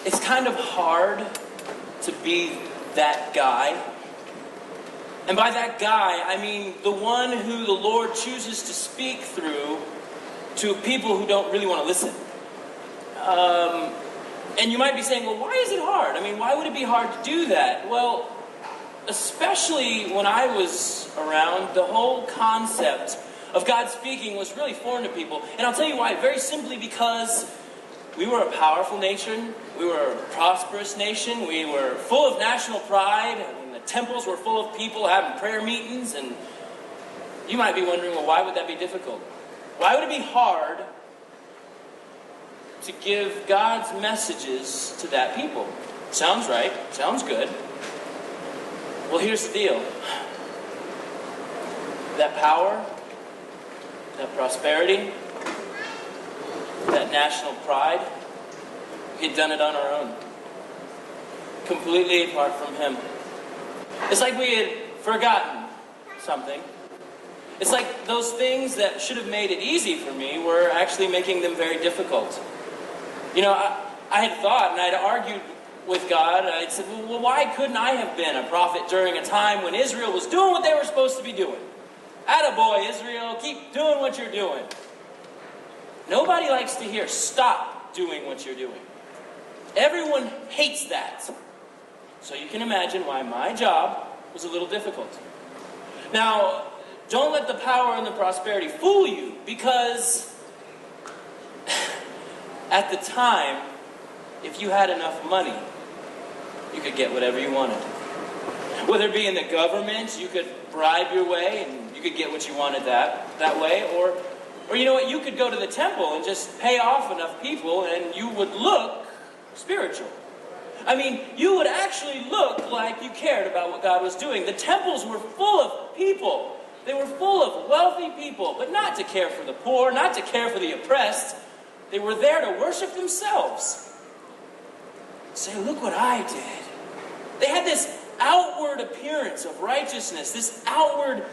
it's kind of hard to be that guy. And by that guy, I mean the one who the Lord chooses to speak through to people who don't really want to listen. And you might be saying, well, why is it hard? I mean, why would it be hard to do that? Well, especially when I was around, the whole concept of God speaking was really foreign to people. And I'll tell you why. Very simply because we were a powerful nation. We were a prosperous nation. We were full of national pride. I mean, the temples were full of people having prayer meetings. And you might be wondering, well, why would that be difficult? Why would it be hard to give God's messages to that people? Sounds right. Sounds good. Well, here's the deal. That power, that prosperity, that national pride, we had done it on our own. Completely apart from Him. It's like we had forgotten something. It's like those things that should have made it easy for me were actually making them very difficult. You know, I had thought and I had argued with God. I said, well, why couldn't I have been a prophet during a time when Israel was doing what they were supposed to be doing? Attaboy, Israel, keep doing what you're doing. Nobody likes to hear, stop doing what you're doing. Everyone hates that. So you can imagine why my job was a little difficult. Now, don't let the power and the prosperity fool you, because at the time, if you had enough money, you could get whatever you wanted. Whether it be in the government, you could bribe your way and you could get what you wanted that way. Or you know what, you could go to the temple and just pay off enough people and you would look spiritual. I mean, you would actually look like you cared about what God was doing. The temples were full of people. They were full of wealthy people, but not to care for the poor, not to care for the oppressed. They were there to worship themselves. Say, look what I did. They had this outward appearance of righteousness, this outward,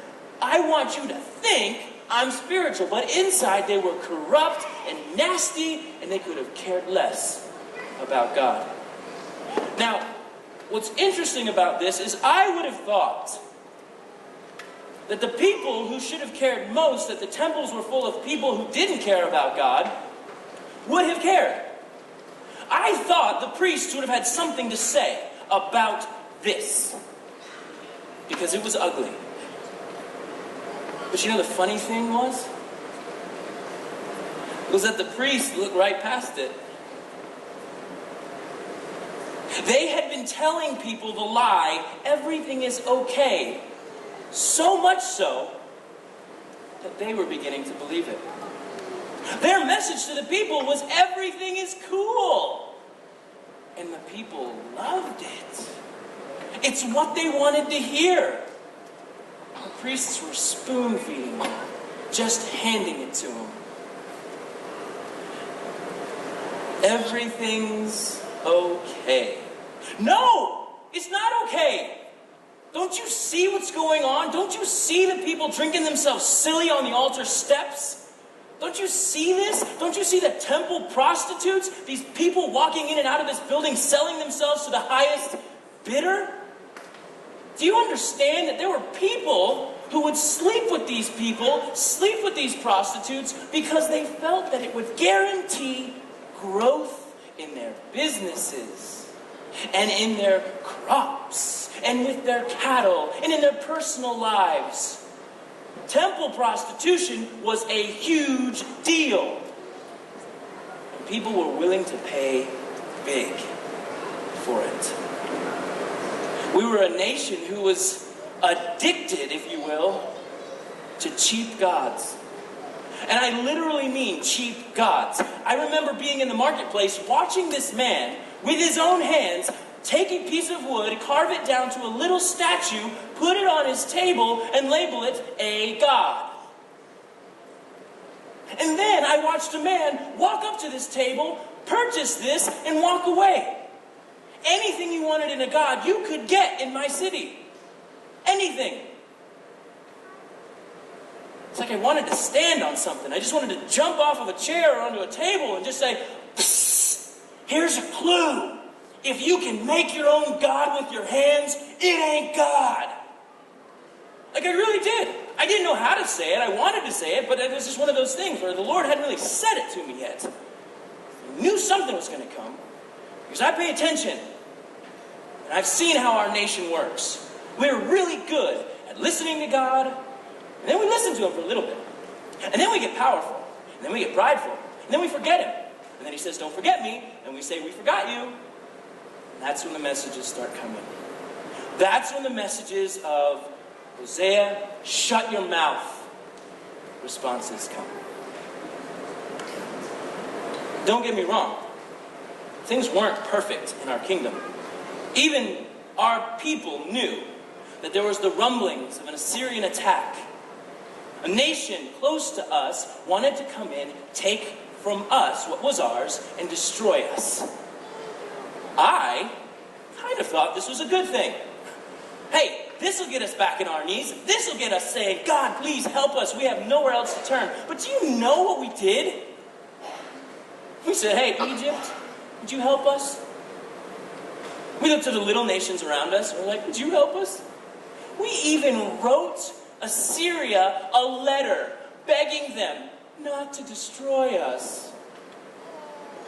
I want you to think I'm spiritual. But inside they were corrupt and nasty, and they could have cared less about God. Now, what's interesting about this is I would have thought that the people who should have cared most, that the temples were full of people who didn't care about God, would have cared. I thought the priests would have had something to say about this, because it was ugly. But you know the funny thing was that the priests looked right past it. They had been telling people the lie, everything is okay, so much so that they were beginning to believe it. Their message to the people was everything is cool. And the people loved it. It's what they wanted to hear. The priests were spoon-feeding them, just handing it to them. Everything's okay. No, it's not okay. Don't you see what's going on? Don't you see the people drinking themselves silly on the altar steps? Don't you see this? Don't you see the temple prostitutes? These people walking in and out of this building selling themselves to the highest bidder? Do you understand that there were people who would sleep with these people, sleep with these prostitutes, because they felt that it would guarantee growth in their businesses and in their crops and with their cattle and in their personal lives? Temple prostitution was a huge deal. And people were willing to pay big for it. We were a nation who was addicted, if you will, to cheap gods. And I literally mean cheap gods. I remember being in the marketplace watching this man with his own hands take a piece of wood, carve it down to a little statue, put it on his table, and label it a god. And then I watched a man walk up to this table, purchase this, and walk away. Anything you wanted in a god, you could get in my city. Anything. It's like I wanted to stand on something. I just wanted to jump off of a chair or onto a table and just say, psst, here's a clue. If you can make your own God with your hands, it ain't God. Like, I really did. I didn't know how to say it. I wanted to say it, but it was just one of those things where the Lord hadn't really said it to me yet. I knew something was going to come because I pay attention. And I've seen how our nation works. We're really good at listening to God, and then we listen to him for a little bit. And then we get powerful, and then we get prideful, and then we forget him. And then he says, don't forget me, and we say, we forgot you. And that's when the messages start coming. That's when the messages of Hosea, shut your mouth, responses come. Don't get me wrong. Things weren't perfect in our kingdom. Even our people knew that there was the rumblings of an Assyrian attack. A nation close to us wanted to come in, take from us what was ours, and destroy us. I kind of thought this was a good thing. Hey, this will get us back in our knees. This will get us saying, God, please help us. We have nowhere else to turn. But do you know what we did? We said, hey, Egypt, would you help us? We looked to the little nations around us. We're like, would you help us? We even wrote Assyria a letter begging them not to destroy us.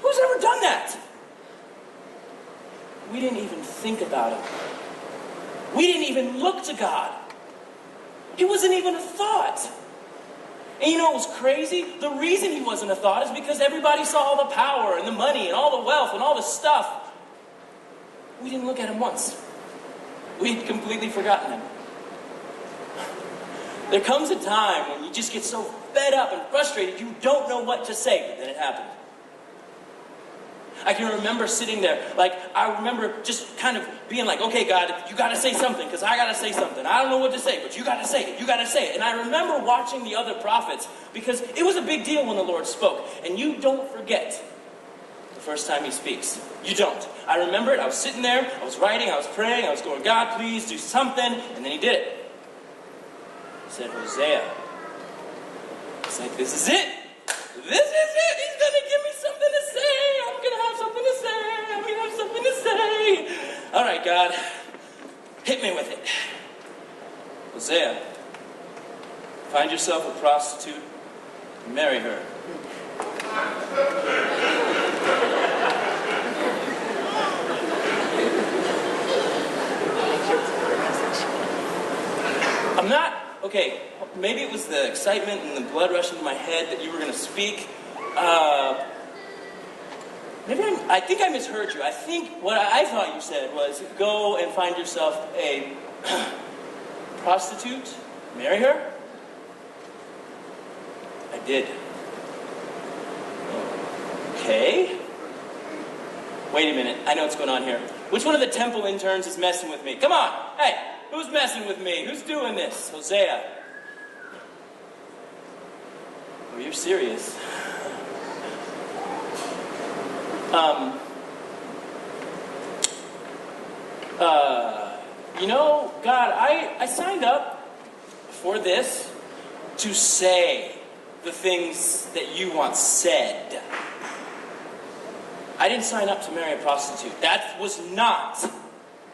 Who's ever done that? We didn't even think about it. We didn't even look to God. It wasn't even a thought. And you know what was crazy? The reason he wasn't a thought is because everybody saw all the power and the money and all the wealth and all the stuff. We didn't look at him once. We'd completely forgotten him. There comes a time when you just get so fed up and frustrated you don't know what to say, but then it happened. I can remember sitting there, I remember just kind of being like, okay, God, you got to say something, because I got to say something. I don't know what to say, but you got to say it. You got to say it. And I remember watching the other prophets, because it was a big deal when the Lord spoke. And you don't forget the first time he speaks. You don't. I remember it. I was sitting there. I was writing. I was praying. I was going, God, please do something. And then he did it. He said, Hosea. It's like, this is it. This is it. He's going to give me something to say. I'm going to have something to say. I'm going to have something to say. All right, God. Hit me with it. Hosea, find yourself a prostitute and marry her. I'm not... Okay, maybe it was the excitement and the blood rushing to my head that you were going to speak. I think I misheard you. I think what I thought you said was, go and find yourself a prostitute, marry her. I did. Okay. Wait a minute, I know what's going on here. Which one of the temple interns is messing with me? Come on, hey, who's messing with me? Who's doing this? Hosea. Oh, you're serious. You know, God, I signed up for this to say the things that you once said. I didn't sign up to marry a prostitute. That was not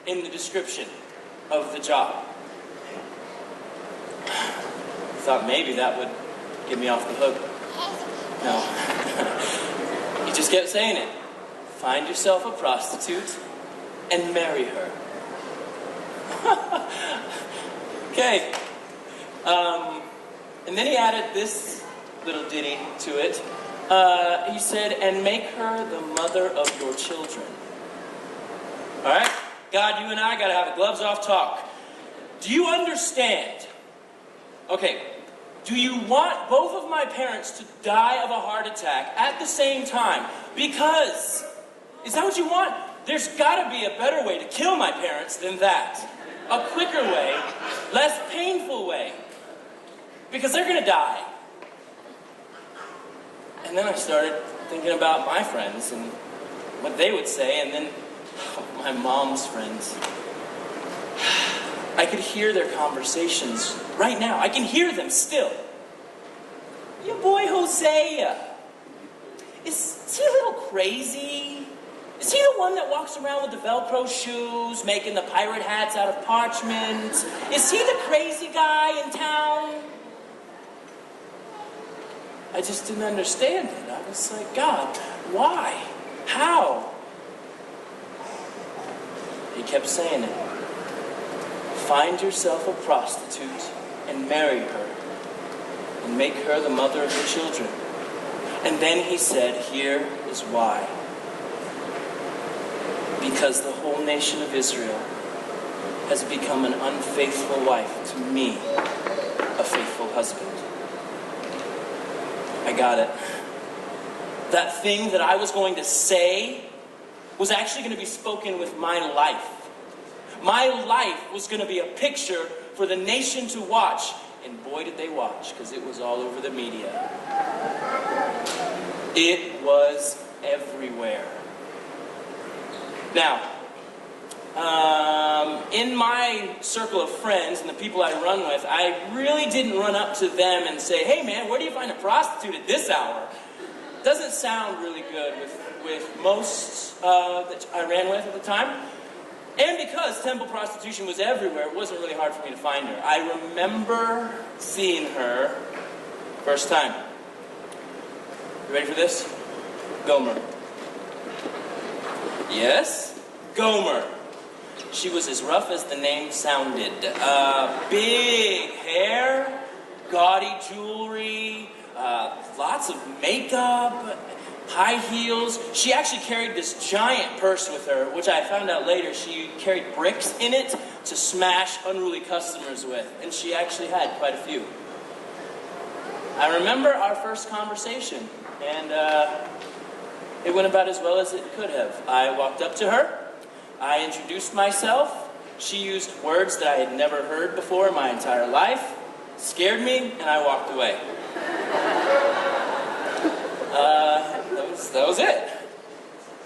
in the description of the job. I thought maybe that would get me off the hook. No. He just kept saying it. Find yourself a prostitute and marry her. Okay. And then he added this little ditty to it. He said, and make her the mother of your children. All right? God, you and I got to have a gloves off talk. Do you understand? Okay. Do you want both of my parents to die of a heart attack at the same time? Because, is that what you want? There's got to be a better way to kill my parents than that. A quicker way, less painful way. Because they're going to die. And then I started thinking about my friends and what they would say, and then my mom's friends. I could hear their conversations right now. I can hear them still. Your boy Hosea. Is he a little crazy? Is he the one that walks around with the Velcro shoes, making the pirate hats out of parchment? Is he the crazy guy in town? I just didn't understand it. I was like, God, why? How? He kept saying it. Find yourself a prostitute and marry her and make her the mother of your children. And then he said, here is why. Because the whole nation of Israel has become an unfaithful wife to me, a faithful husband. I got it. That thing that I was going to say was actually going to be spoken with my life. My life was going to be a picture for the nation to watch. And boy, did they watch, because it was all over the media. It was everywhere. Now, in my circle of friends and the people I run with, I really didn't run up to them and say, hey man, where do you find a prostitute at this hour? Doesn't sound really good with most that I ran with at the time. And because temple prostitution was everywhere, it wasn't really hard for me to find her. I remember seeing her first time. You ready for this? Gomer. Yes, Gomer. She was as rough as the name sounded. Big hair, gaudy jewelry, lots of makeup, high heels. She actually carried this giant purse with her, which I found out later she carried bricks in it to smash unruly customers with. And she actually had quite a few. I remember our first conversation, and it went about as well as it could have. I walked up to her. I introduced myself. She used words that I had never heard before in my entire life. Scared me, and I walked away. That was it.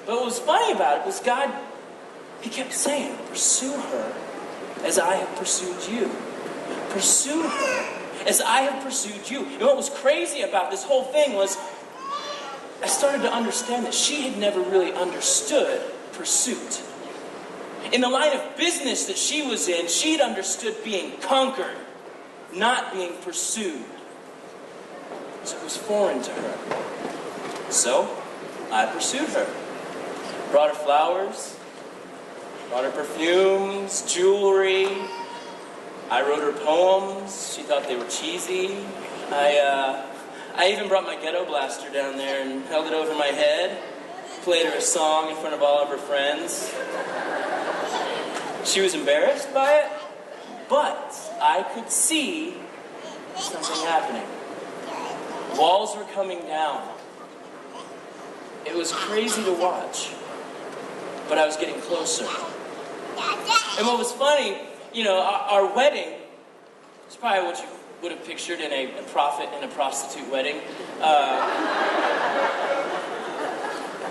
But what was funny about it was God, he kept saying, pursue her as I have pursued you. Pursue her as I have pursued you. And what was crazy about this whole thing was I started to understand that she had never really understood pursuit. In the line of business that she was in, she'd understood being conquered, not being pursued. So it was foreign to her. So I pursued her. Brought her flowers, brought her perfumes, jewelry. I wrote her poems. She thought they were cheesy. I even brought my ghetto blaster down there and held it over my head. Played her a song in front of all of her friends. She was embarrassed by it, but I could see something happening. Walls were coming down. It was crazy to watch, but I was getting closer. And what was funny, our wedding, it's probably what you would have pictured in a prophet and a prostitute wedding.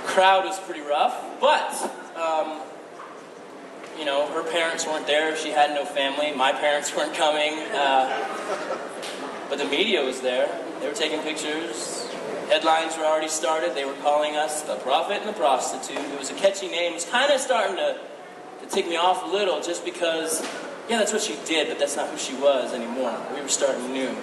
Crowd was pretty rough, but, her parents weren't there. She had no family. My parents weren't coming. But the media was there. They were taking pictures. Headlines were already started. They were calling us the prophet and the prostitute. It was a catchy name. It was kind of starting to tick me off a little just because, yeah, that's what she did, but that's not who she was anymore. We were starting new.